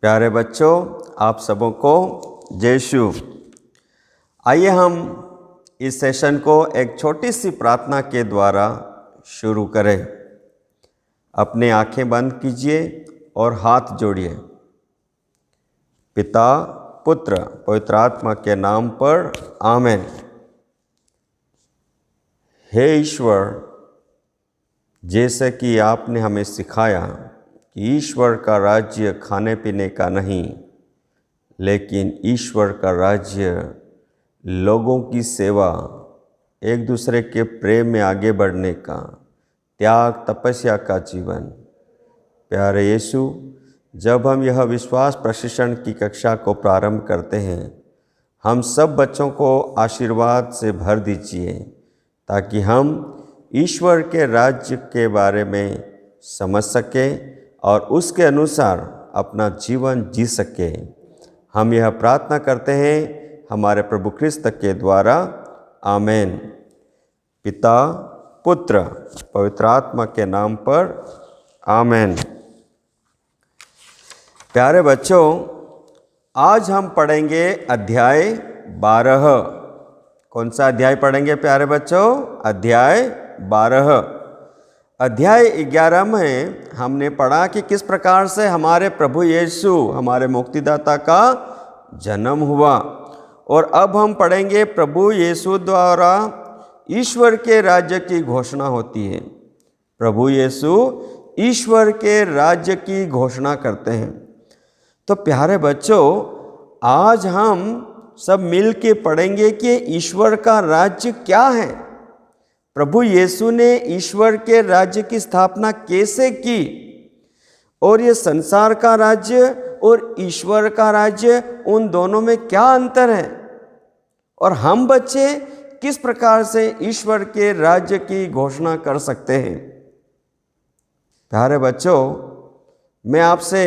प्यारे बच्चों, आप सबों को जय यीशु। आइए हम इस सेशन को एक छोटी सी प्रार्थना के द्वारा शुरू करें। अपनी आंखें बंद कीजिए और हाथ जोड़िए। पिता, पुत्र, पवित्र आत्मा के नाम पर आमीन। हे ईश्वर, जैसे कि आपने हमें सिखाया कि ईश्वर का राज्य खाने पीने का नहीं, लेकिन ईश्वर का राज्य लोगों की सेवा, एक दूसरे के प्रेम में आगे बढ़ने का, त्याग तपस्या का जीवन। प्यारे यीशु, जब हम यह विश्वास प्रशिक्षण की कक्षा को प्रारंभ करते हैं, हम सब बच्चों को आशीर्वाद से भर दीजिए ताकि हम ईश्वर के राज्य के बारे में समझ सकें और उसके अनुसार अपना जीवन जी सकें। हम यह प्रार्थना करते हैं हमारे प्रभु क्रिस्त के द्वारा, आमीन। पिता, पुत्र, पवित्र आत्मा के नाम पर आमीन। प्यारे बच्चों, आज हम पढ़ेंगे अध्याय 12। कौन सा अध्याय पढ़ेंगे प्यारे बच्चों? अध्याय 12। अध्याय 11 में हमने पढ़ा कि किस प्रकार से हमारे प्रभु यीशु, हमारे मुक्तिदाता का जन्म हुआ। और अब हम पढ़ेंगे प्रभु यीशु द्वारा ईश्वर के राज्य की घोषणा होती है। प्रभु यीशु ईश्वर के राज्य की घोषणा करते हैं। तो प्यारे बच्चों, आज हम सब मिल के पढ़ेंगे कि ईश्वर का राज्य क्या है, प्रभु यीशु ने ईश्वर के राज्य की स्थापना कैसे की, और ये संसार का राज्य और ईश्वर का राज्य, उन दोनों में क्या अंतर है, और हम बच्चे किस प्रकार से ईश्वर के राज्य की घोषणा कर सकते हैं। प्यारे बच्चों, मैं आपसे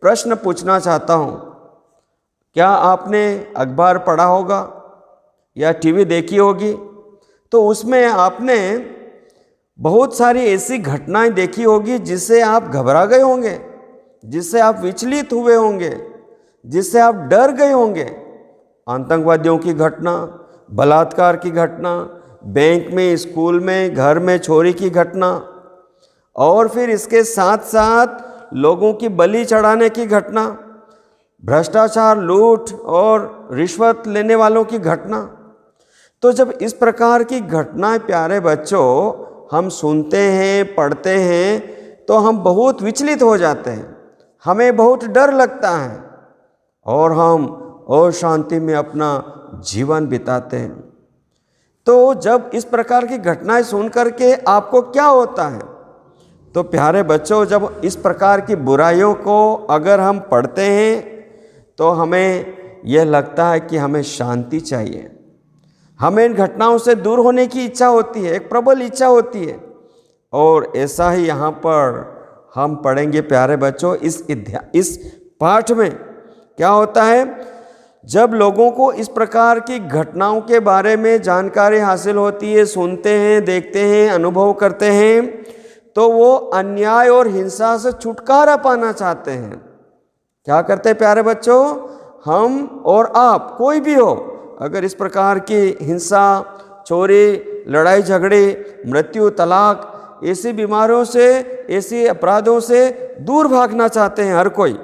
प्रश्न पूछना चाहता हूँ। क्या आपने अखबार पढ़ा होगा या टीवी देखी होगी? तो उसमें आपने बहुत सारी ऐसी घटनाएं देखी होगी जिससे आप घबरा गए होंगे, जिससे आप विचलित हुए होंगे, जिससे आप डर गए होंगे। आतंकवादियों की घटना, बलात्कार की घटना, बैंक में, स्कूल में, घर में चोरी की घटना, और फिर इसके साथ साथ लोगों की बलि चढ़ाने की घटना, भ्रष्टाचार, लूट और रिश्वत लेने वालों की घटना। तो जब इस प्रकार की घटनाएं प्यारे बच्चों हम सुनते हैं, पढ़ते हैं, तो हम बहुत विचलित हो जाते हैं, हमें बहुत डर लगता है और हम अशांति में अपना जीवन बिताते हैं। तो जब इस प्रकार की घटनाएं सुन करके आपको क्या होता है? तो प्यारे बच्चों, जब इस प्रकार की बुराइयों को अगर हम पढ़ते हैं तो हमें यह लगता है कि हमें शांति चाहिए, हमें इन घटनाओं से दूर होने की इच्छा होती है, एक प्रबल इच्छा होती है। और ऐसा ही यहाँ पर हम पढ़ेंगे प्यारे बच्चों। इस पाठ में क्या होता है, जब लोगों को इस प्रकार की घटनाओं के बारे में जानकारी हासिल होती है, सुनते हैं, देखते हैं, अनुभव करते हैं, तो वो अन्याय और हिंसा से छुटकारा पाना चाहते हैं। क्या करते हैं प्यारे बच्चों? हम और आप, कोई भी हो, अगर इस प्रकार की हिंसा, चोरी, लड़ाई झगड़े, मृत्यु, तलाक, ऐसी बीमारियों से, ऐसे अपराधों से दूर भागना चाहते हैं हर कोई।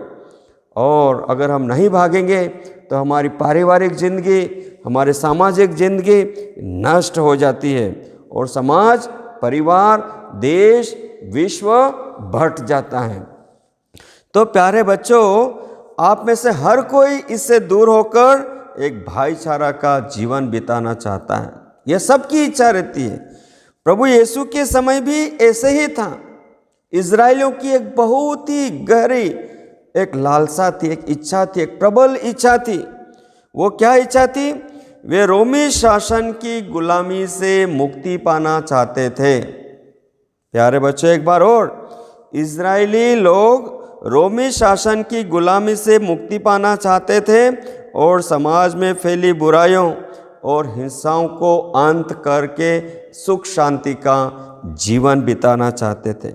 और अगर हम नहीं भागेंगे तो हमारी पारिवारिक जिंदगी, हमारी सामाजिक जिंदगी नष्ट हो जाती है और समाज, परिवार, देश, विश्व भट जाता है। तो प्यारे बच्चों, आप में से हर कोई इससे दूर होकर एक भाईचारा का जीवन बिताना चाहता है। यह सबकी इच्छा रहती है। प्रभु यीशु के समय भी ऐसे ही था। इजरायलियों की एक बहुत ही गहरी एक लालसा थी, एक इच्छा थी, एक प्रबल इच्छा थी। वो क्या इच्छा थी? वे रोमी शासन की गुलामी से मुक्ति पाना चाहते थे। प्यारे बच्चों, एक बार और, इजरायली लोग रोमी शासन की गुलामी से मुक्ति पाना चाहते थे और समाज में फैली बुराइयों और हिंसाओं को अंत करके सुख शांति का जीवन बिताना चाहते थे।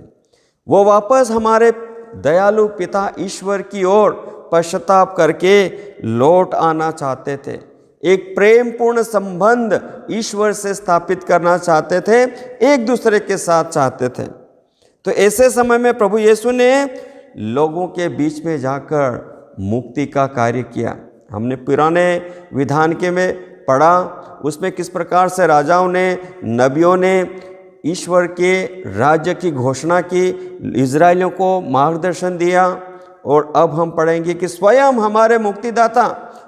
वो वापस हमारे दयालु पिता ईश्वर की ओर पश्चाताप करके लौट आना चाहते थे, एक प्रेम पूर्ण संबंध ईश्वर से स्थापित करना चाहते थे, एक दूसरे के साथ चाहते थे। तो ऐसे समय में प्रभु यीशु ने लोगों के बीच में जाकर मुक्ति का कार्य किया। हमने पुराने विधान के में पढ़ा, उसमें किस प्रकार से राजाओं ने, नबियों ने ईश्वर के राज्य की घोषणा की, इजरायलियों को मार्गदर्शन दिया। और अब हम पढ़ेंगे कि स्वयं हमारे मुक्तिदाता,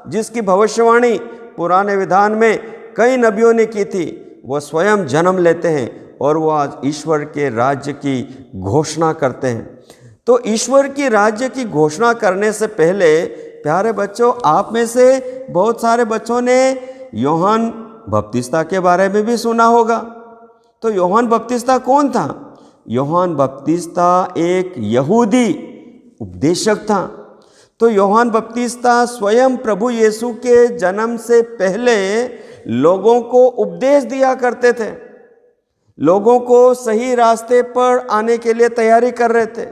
जिसकी भविष्यवाणी पुराने विधान में कई नबियों ने की थी, वो स्वयं जन्म लेते हैं और वो आज ईश्वर के राज्य की घोषणा करते हैं। तो ईश्वर की राज्य की घोषणा करने से पहले प्यारे बच्चों, आप में से बहुत सारे बच्चों ने यूहन्ना बपतिस्ता के बारे में भी सुना होगा। तो यूहन्ना बपतिस्ता कौन था? यूहन्ना बपतिस्ता एक यहूदी उपदेशक था। तो यूहन्ना बपतिस्ता स्वयं प्रभु यीशु के जन्म से पहले लोगों को उपदेश दिया करते थे, लोगों को सही रास्ते पर आने के लिए तैयारी कर रहे थे,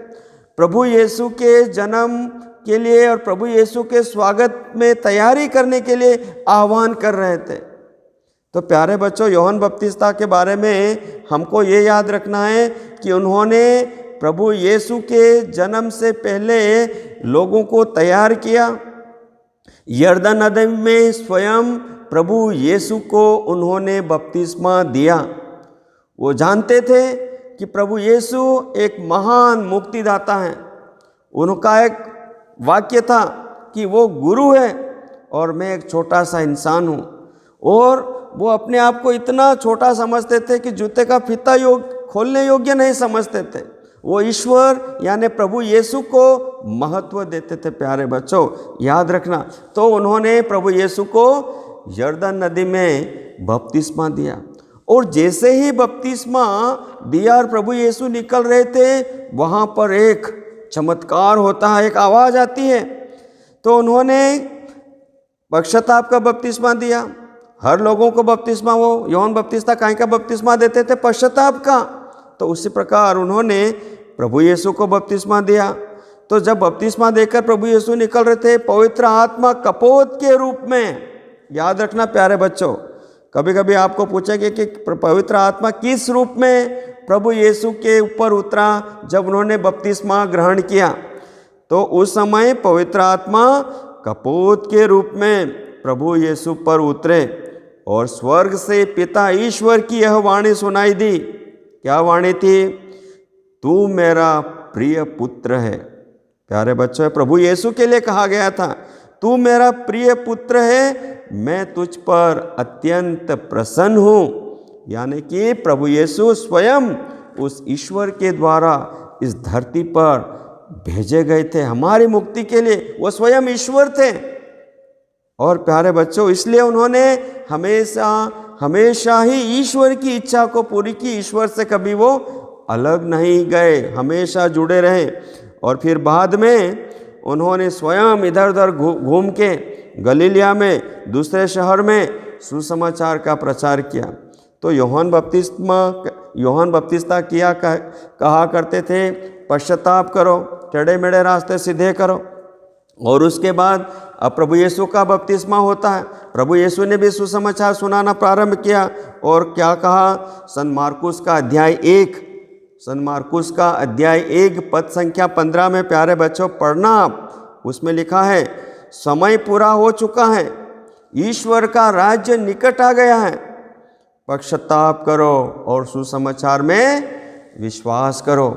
प्रभु यीशु के जन्म के लिए और प्रभु यीशु के स्वागत में तैयारी करने के लिए आह्वान कर रहे थे। तो प्यारे बच्चों, यूहन्ना बपतिस्ता के बारे में हमको ये याद रखना है कि उन्होंने प्रभु यीशु के जन्म से पहले लोगों को तैयार किया। यरदन नदी में स्वयं प्रभु यीशु को उन्होंने बपतिस्मा दिया। वो जानते थे कि प्रभु यीशु एक महान मुक्तिदाता हैं। उनका एक वाक्य था कि वो गुरु है और मैं एक छोटा सा इंसान हूँ। और वो अपने आप को इतना छोटा समझते थे कि जूते का फीता खोलने योग्य नहीं समझते थे। वो ईश्वर यानी प्रभु यीशु को महत्व देते थे। प्यारे बच्चों, याद रखना। तो उन्होंने प्रभु यीशु को यरदन नदी में बपतिस्मा दिया। और जैसे ही बपतिस्मा दिया और प्रभु यीशु निकल रहे थे, वहाँ पर एक चमत्कार होता है, एक आवाज़ आती है। तो उन्होंने पश्चाताप का बपतिस्मा दिया। हर लोगों को बपतिस्मा, वो यूहन्ना बपतिस्ता काहे का बपतिस्मा देते थे? पश्चाताप का। तो उसी प्रकार उन्होंने प्रभु यीशु को बपतिस्मा दिया। तो जब बपतिस्मा देकर प्रभु यीशु निकल रहे थे, पवित्र आत्मा कपोत के रूप में, याद रखना प्यारे बच्चों, कभी कभी आपको पूछेंगे कि पवित्र आत्मा किस रूप में प्रभु यीशु के ऊपर उतरा जब उन्होंने बपतिस्मा ग्रहण किया। तो उस समय पवित्र आत्मा कपोत के रूप में प्रभु यीशु पर उतरे और स्वर्ग से पिता ईश्वर की यह वाणी सुनाई दी। क्या वाणी थी? तू मेरा प्रिय पुत्र है। प्यारे बच्चों, प्रभु यीशु के लिए कहा गया था, तू मेरा प्रिय पुत्र है, मैं तुझ पर अत्यंत प्रसन्न हूँ। यानी कि प्रभु यीशु स्वयं उस ईश्वर के द्वारा इस धरती पर भेजे गए थे हमारी मुक्ति के लिए। वो स्वयं ईश्वर थे। और प्यारे बच्चों, इसलिए उन्होंने हमेशा ही ईश्वर की इच्छा को पूरी की। ईश्वर से कभी वो अलग नहीं गए, हमेशा जुड़े रहे। और फिर बाद में उन्होंने स्वयं इधर उधर घूम के गलीलिया में, दूसरे शहर में सुसमाचार का प्रचार किया। तो यूहन्ना बपतिस्ता किया कहा करते थे, पश्चाताप करो, टेढ़े मेढ़े रास्ते सीधे करो। और उसके बाद अब प्रभु यीशु का बपतिस्मा होता है। प्रभु यीशु ने भी सुसमाचार सुनाना प्रारंभ किया। और क्या कहा? संत मार्कुस का अध्याय 1 पद संख्या 15 में प्यारे बच्चों पढ़ना। उसमें लिखा है, समय पूरा हो चुका है, ईश्वर का राज्य निकट आ गया है, पश्चाताप करो और सुसमाचार में विश्वास करो।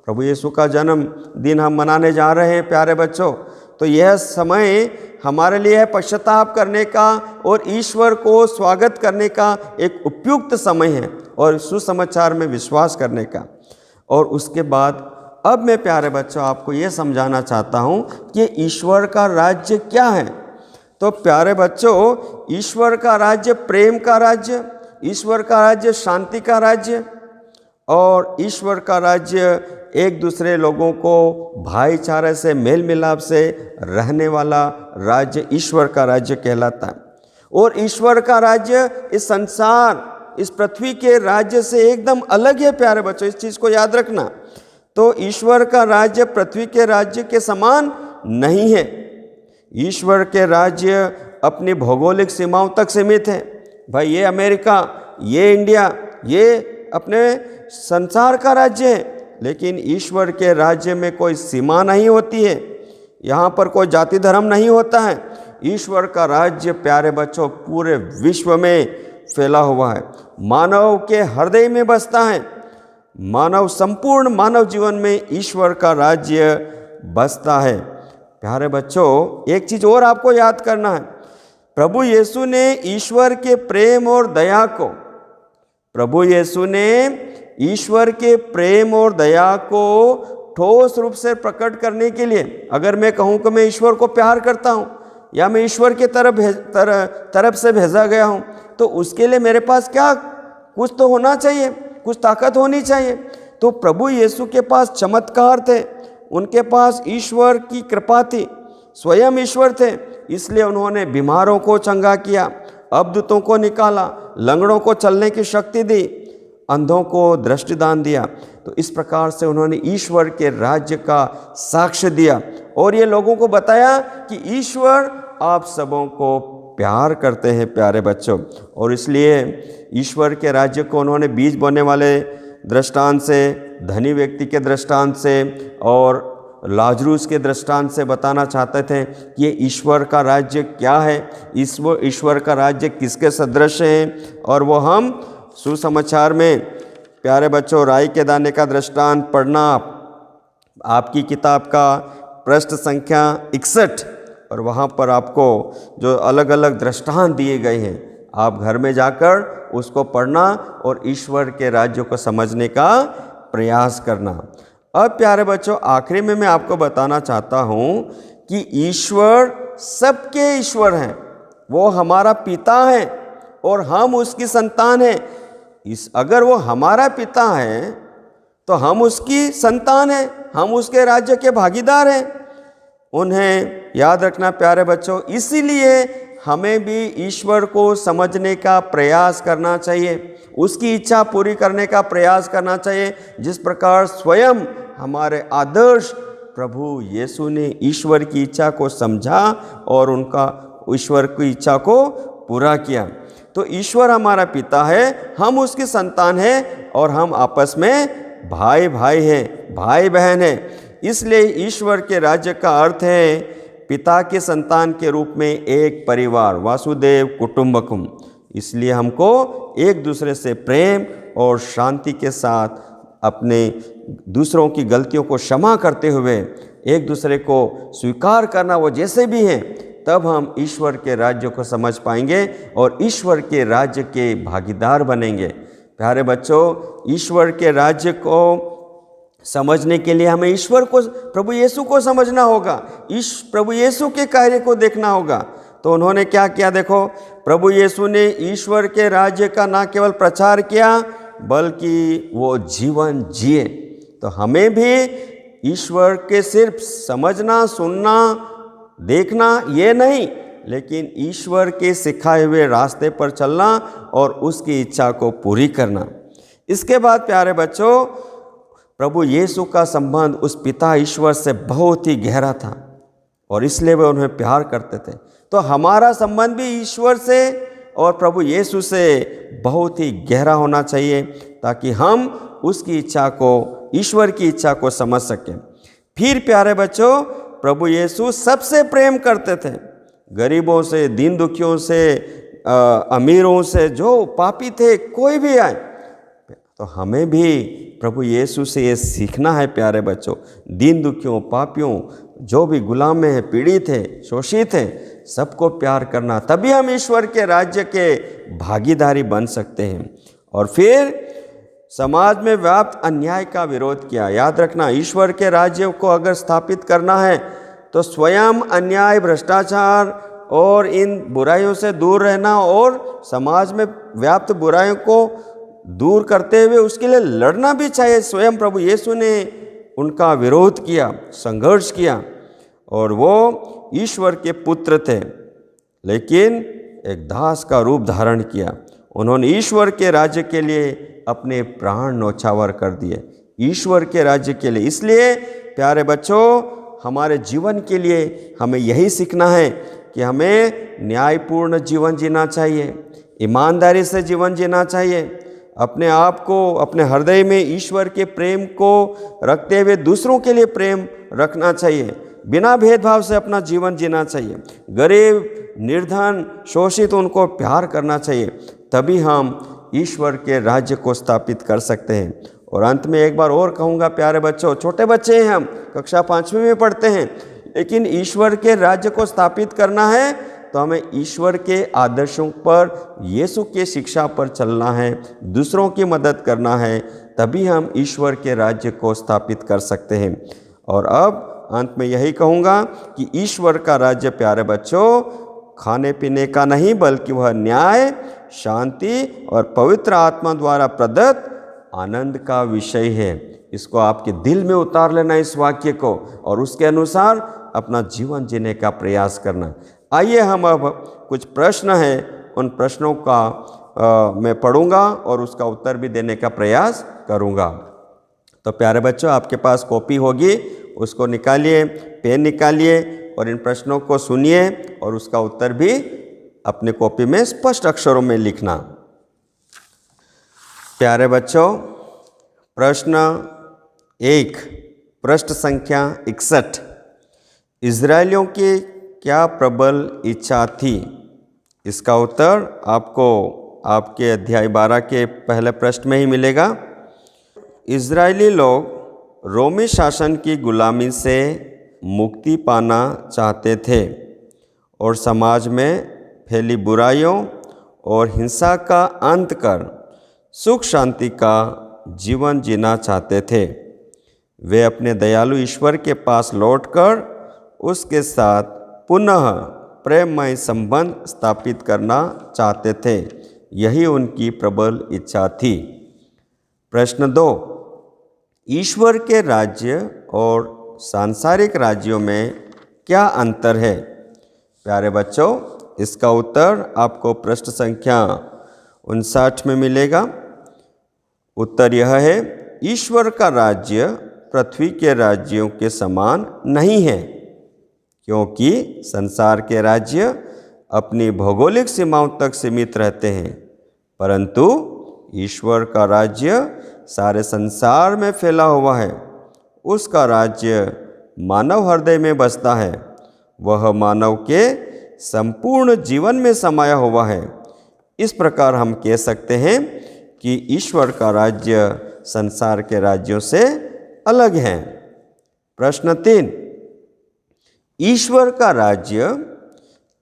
प्रभु यीशु का जन्म दिन हम मनाने जा रहे हैं प्यारे बच्चों। तो यह समय हमारे लिए है पश्चाताप करने का और ईश्वर को स्वागत करने का एक उपयुक्त समय है और सुसमाचार में विश्वास करने का। और उसके बाद अब मैं प्यारे बच्चों आपको ये समझाना चाहता हूँ कि ईश्वर का राज्य क्या है। तो प्यारे बच्चों, ईश्वर का राज्य प्रेम का राज्य, ईश्वर का राज्य शांति का राज्य और ईश्वर का राज्य एक दूसरे लोगों को भाईचारे से मेल मिलाप से रहने वाला राज्य ईश्वर का राज्य कहलाता है। और ईश्वर का राज्य इस संसार, इस पृथ्वी के राज्य से एकदम अलग है प्यारे बच्चों, इस चीज़ को याद रखना। तो ईश्वर का राज्य पृथ्वी के राज्य के समान नहीं है। ईश्वर के राज्य अपनी भौगोलिक सीमाओं तक सीमित है। भाई ये अमेरिका, ये इंडिया, ये अपने संसार का राज्य है, लेकिन ईश्वर के राज्य में कोई सीमा नहीं होती है। यहाँ पर कोई जाति धर्म नहीं होता है। ईश्वर का राज्य प्यारे बच्चों पूरे विश्व में फैला हुआ है, मानव के हृदय में बसता है। मानव, संपूर्ण मानव जीवन में ईश्वर का राज्य बसता है। प्यारे बच्चों, एक चीज़ और आपको याद करना है। प्रभु यीशु ने ईश्वर के प्रेम और दया को, प्रभु यीशु ने ईश्वर के प्रेम और दया को ठोस रूप से प्रकट करने के लिए, अगर मैं कहूँ कि मैं ईश्वर को प्यार करता हूँ या मैं ईश्वर की तरफ से भेजा गया हूँ, तो उसके लिए मेरे पास क्या कुछ तो होना चाहिए, कुछ ताकत होनी चाहिए। तो प्रभु यीशु के पास चमत्कार थे, उनके पास ईश्वर की कृपा थी, स्वयं ईश्वर थे, इसलिए उन्होंने बीमारों को चंगा किया, अबदूतों को निकाला, लंगड़ों को चलने की शक्ति दी, अंधों को दृष्टिदान दिया। तो इस प्रकार से उन्होंने ईश्वर के राज्य का साक्ष्य दिया और ये लोगों को बताया कि ईश्वर आप सबों को प्यार करते हैं प्यारे बच्चों। और इसलिए ईश्वर के राज्य को उन्होंने बीज बोने वाले दृष्टांत से, धनी व्यक्ति के दृष्टांत से और लाजरूस के दृष्टांत से बताना चाहते थे कि ये ईश्वर का राज्य क्या है, ईश्वर का राज्य किसके सदृश है। और वो हम सुसमाचार में प्यारे बच्चों राई के दाने का दृष्टांत पढ़ना, आपकी किताब का पृष्ठ संख्या 61, और वहाँ पर आपको जो अलग अलग दृष्टांत दिए गए हैं, आप घर में जाकर उसको पढ़ना और ईश्वर के राज्य को समझने का प्रयास करना। अब प्यारे बच्चों, आखिरी में मैं आपको बताना चाहता हूँ कि ईश्वर सबके ईश्वर हैं, वो हमारा पिता है और हम उसकी संतान हैं। अगर वो हमारा पिता है तो हम उसकी संतान हैं, हम उसके राज्य के भागीदार हैं। उन्हें याद रखना प्यारे बच्चों, इसीलिए हमें भी ईश्वर को समझने का प्रयास करना चाहिए, उसकी इच्छा पूरी करने का प्रयास करना चाहिए, जिस प्रकार स्वयं हमारे आदर्श प्रभु यीशु ने ईश्वर की इच्छा को समझा और उनका ईश्वर की इच्छा को पूरा किया। तो ईश्वर हमारा पिता है, हम उसकी संतान हैं और हम आपस में भाई भाई हैं, भाई बहन हैं। इसलिए ईश्वर के राज्य का अर्थ है पिता के संतान के रूप में एक परिवार, वासुदेव कुटुंबकम। इसलिए हमको एक दूसरे से प्रेम और शांति के साथ अपने दूसरों की गलतियों को क्षमा करते हुए एक दूसरे को स्वीकार करना, वो जैसे भी हैं, तब हम ईश्वर के राज्य को समझ पाएंगे और ईश्वर के राज्य के भागीदार बनेंगे। प्यारे बच्चों, ईश्वर के राज्य को समझने के लिए हमें ईश्वर को, प्रभु यीशु को समझना होगा, प्रभु यीशु के कार्य को देखना होगा। तो उन्होंने क्या किया, देखो, प्रभु यीशु ने ईश्वर के राज्य का न केवल प्रचार किया बल्कि वो जीवन जिए। तो हमें भी ईश्वर के सिर्फ समझना, सुनना, देखना ये नहीं, लेकिन ईश्वर के सिखाए हुए रास्ते पर चलना और उसकी इच्छा को पूरी करना। इसके बाद प्यारे बच्चों, प्रभु यीशु का संबंध उस पिता ईश्वर से बहुत ही गहरा था और इसलिए वे उन्हें प्यार करते थे। तो हमारा संबंध भी ईश्वर से और प्रभु यीशु से बहुत ही गहरा होना चाहिए ताकि हम उसकी इच्छा को, ईश्वर की इच्छा को समझ सकें। फिर प्यारे बच्चों, प्रभु यीशु सबसे प्रेम करते थे, गरीबों से, दीन दुखियों से, अमीरों से, जो पापी थे, कोई भी आए। तो हमें भी प्रभु यीशु से ये सीखना है प्यारे बच्चों, दीन दुखियों, पापियों, जो भी गुलाम में है, पीड़ित है, शोषित है, सबको प्यार करना, तभी हम ईश्वर के राज्य के भागीदारी बन सकते हैं। और फिर समाज में व्याप्त अन्याय का विरोध किया। याद रखना, ईश्वर के राज्य को अगर स्थापित करना है तो स्वयं अन्याय, भ्रष्टाचार और इन बुराइयों से दूर रहना और समाज में व्याप्त बुराइयों को दूर करते हुए उसके लिए लड़ना भी चाहिए। स्वयं प्रभु यीशु ने उनका विरोध किया, संघर्ष किया, और वो ईश्वर के पुत्र थे लेकिन एक दास का रूप धारण किया। उन्होंने ईश्वर के राज्य के लिए अपने प्राण न्यौछावर कर दिए, ईश्वर के राज्य के लिए। इसलिए प्यारे बच्चों, हमारे जीवन के लिए हमें यही सीखना है कि हमें न्यायपूर्ण जीवन जीना चाहिए, ईमानदारी से जीवन जीना चाहिए, अपने आप को, अपने हृदय में ईश्वर के प्रेम को रखते हुए दूसरों के लिए प्रेम रखना चाहिए, बिना भेदभाव से अपना जीवन जीना चाहिए, गरीब, निर्धन, शोषित उनको प्यार करना चाहिए। तभी हम ईश्वर के राज्य को स्थापित कर सकते हैं। और अंत में एक बार और कहूँगा, प्यारे बच्चों, छोटे बच्चे हैं हम, कक्षा 5वीं में पढ़ते हैं, लेकिन ईश्वर के राज्य को स्थापित करना है तो हमें ईश्वर के आदर्शों पर, यीशु के शिक्षा पर चलना है, दूसरों की मदद करना है, तभी हम ईश्वर के राज्य को स्थापित कर सकते हैं। और अब अंत में यही कहूँगा कि ईश्वर का राज्य, प्यारे बच्चों, खाने पीने का नहीं, बल्कि वह न्याय, शांति और पवित्र आत्मा द्वारा प्रदत्त आनंद का विषय है। इसको आपके दिल में उतार लेना, इस वाक्य को, और उसके अनुसार अपना जीवन जीने का प्रयास करना। आइए हम अब कुछ प्रश्न हैं, उन प्रश्नों का मैं पढ़ूंगा और उसका उत्तर भी देने का प्रयास करूंगा। तो प्यारे बच्चों, आपके पास कॉपी होगी, उसको निकालिए, पेन निकालिए और इन प्रश्नों को सुनिए और उसका उत्तर भी अपने कॉपी में स्पष्ट अक्षरों में लिखना। प्यारे बच्चों, प्रश्न 1, पृष्ठ संख्या 61। इजरायलियों की क्या प्रबल इच्छा थी? इसका उत्तर आपको आपके अध्याय 12 के पहले पृष्ठ में ही मिलेगा। इजरायली लोग रोमी शासन की गुलामी से मुक्ति पाना चाहते थे और समाज में फैली बुराइयों और हिंसा का अंत कर सुख शांति का जीवन जीना चाहते थे। वे अपने दयालु ईश्वर के पास लौटकर उसके साथ पुनः प्रेममय संबंध स्थापित करना चाहते थे। यही उनकी प्रबल इच्छा थी। प्रश्न 2, ईश्वर के राज्य और सांसारिक राज्यों में क्या अंतर है? प्यारे बच्चों, इसका उत्तर आपको पृष्ठ संख्या 59 में मिलेगा। उत्तर यह है, ईश्वर का राज्य पृथ्वी के राज्यों के समान नहीं है, क्योंकि संसार के राज्य अपनी भौगोलिक सीमाओं तक सीमित रहते हैं, परंतु ईश्वर का राज्य सारे संसार में फैला हुआ है। उसका राज्य मानव हृदय में बसता है, वह मानव के संपूर्ण जीवन में समाया हुआ है। इस प्रकार हम कह सकते हैं कि ईश्वर का राज्य संसार के राज्यों से अलग है। प्रश्न 3, ईश्वर का राज्य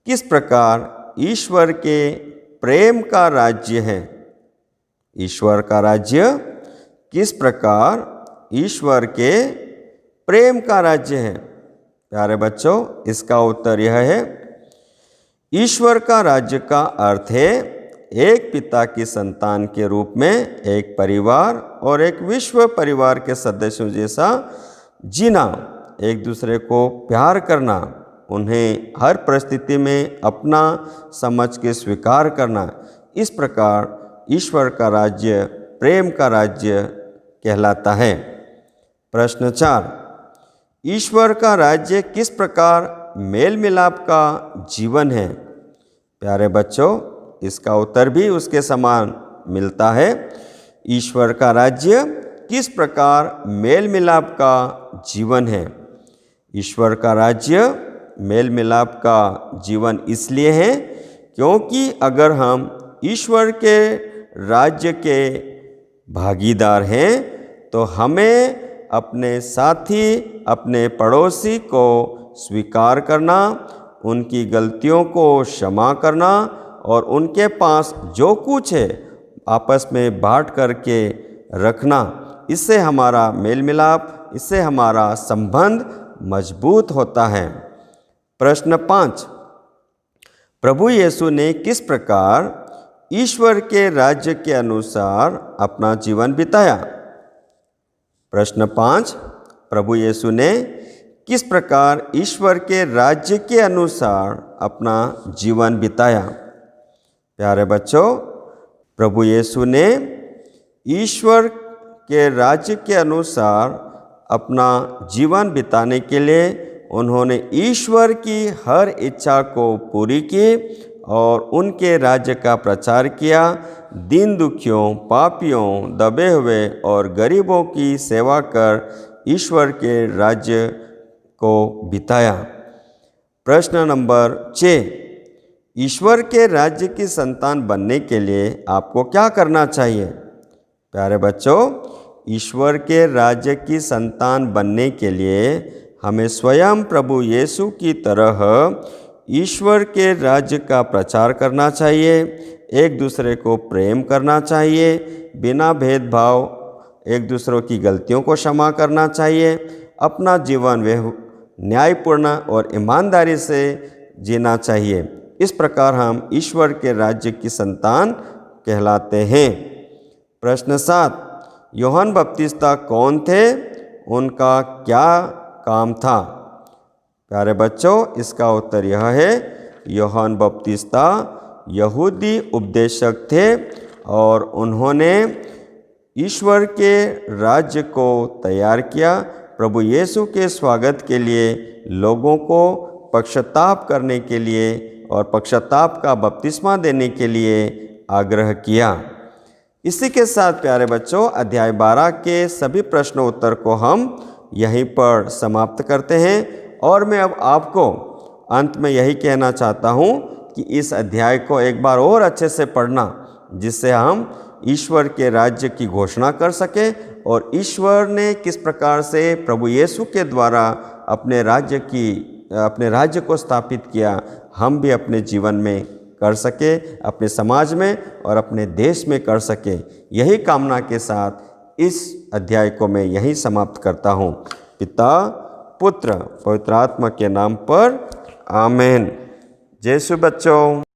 किस प्रकार ईश्वर के प्रेम का राज्य है? ईश्वर का राज्य किस प्रकार ईश्वर के प्रेम का राज्य है? प्यारे बच्चों, इसका उत्तर यह है, ईश्वर का राज्य का अर्थ है एक पिता की संतान के रूप में एक परिवार और एक विश्व परिवार के सदस्यों जैसा जीना, एक दूसरे को प्यार करना, उन्हें हर परिस्थिति में अपना समझ के स्वीकार करना। इस प्रकार ईश्वर का राज्य प्रेम का राज्य कहलाता है। प्रश्न 4, ईश्वर का राज्य किस प्रकार मेल मिलाप का जीवन है? प्यारे बच्चों, इसका उत्तर भी उसके समान मिलता है। ईश्वर का राज्य किस प्रकार मेल मिलाप का जीवन है? ईश्वर का राज्य मेल मिलाप का जीवन इसलिए है क्योंकि अगर हम ईश्वर के राज्य के भागीदार हैं तो हमें अपने साथी, अपने पड़ोसी को स्वीकार करना, उनकी गलतियों को क्षमा करना और उनके पास जो कुछ है आपस में बांट करके रखना। इससे हमारा मेल मिलाप, इससे हमारा संबंध मजबूत होता है। प्रश्न 5, प्रभु यीशु ने किस प्रकार ईश्वर के राज्य के अनुसार अपना जीवन बिताया? प्रश्न 5, प्रभु यीशु ने किस प्रकार ईश्वर के राज्य के अनुसार अपना जीवन बिताया? प्यारे बच्चों, प्रभु यीशु ने ईश्वर के राज्य के अनुसार अपना जीवन बिताने के लिए उन्होंने ईश्वर की हर इच्छा को पूरी की और उनके राज्य का प्रचार किया, दीन दुखियों, पापियों, दबे हुए और गरीबों की सेवा कर ईश्वर के राज्य को बिताया। प्रश्न नंबर 6, ईश्वर के राज्य की संतान बनने के लिए आपको क्या करना चाहिए? प्यारे बच्चों, ईश्वर के राज्य की संतान बनने के लिए हमें स्वयं प्रभु यीशु की तरह ईश्वर के राज्य का प्रचार करना चाहिए, एक दूसरे को प्रेम करना चाहिए, बिना भेदभाव एक दूसरों की गलतियों को क्षमा करना चाहिए, अपना जीवन न्यायपूर्ण और ईमानदारी से जीना चाहिए। इस प्रकार हम ईश्वर के राज्य की संतान कहलाते हैं। प्रश्न 7, यूहन्ना बपतिस्ता कौन थे? उनका क्या काम था? प्यारे बच्चों, इसका उत्तर यह है, यूहन्ना बपतिस्ता यहूदी उपदेशक थे और उन्होंने ईश्वर के राज्य को तैयार किया। प्रभु यीशु के स्वागत के लिए लोगों को पश्चाताप करने के लिए और पश्चाताप का बपतिस्मा देने के लिए आग्रह किया। इसी के साथ प्यारे बच्चों, अध्याय 12 के सभी प्रश्न उत्तर को हम यहीं पर समाप्त करते हैं और मैं अब आपको अंत में यही कहना चाहता हूँ कि इस अध्याय को एक बार और अच्छे से पढ़ना, जिससे हम ईश्वर के राज्य की घोषणा कर सकें और ईश्वर ने किस प्रकार से प्रभु यीशु के द्वारा अपने राज्य को स्थापित किया, हम भी अपने जीवन में कर सके, अपने समाज में और अपने देश में कर सके। यही कामना के साथ इस अध्याय को मैं यहीं समाप्त करता हूँ। पिता, पुत्र, पवित्र आत्मा के नाम पर आमीन। जय श्री बच्चों।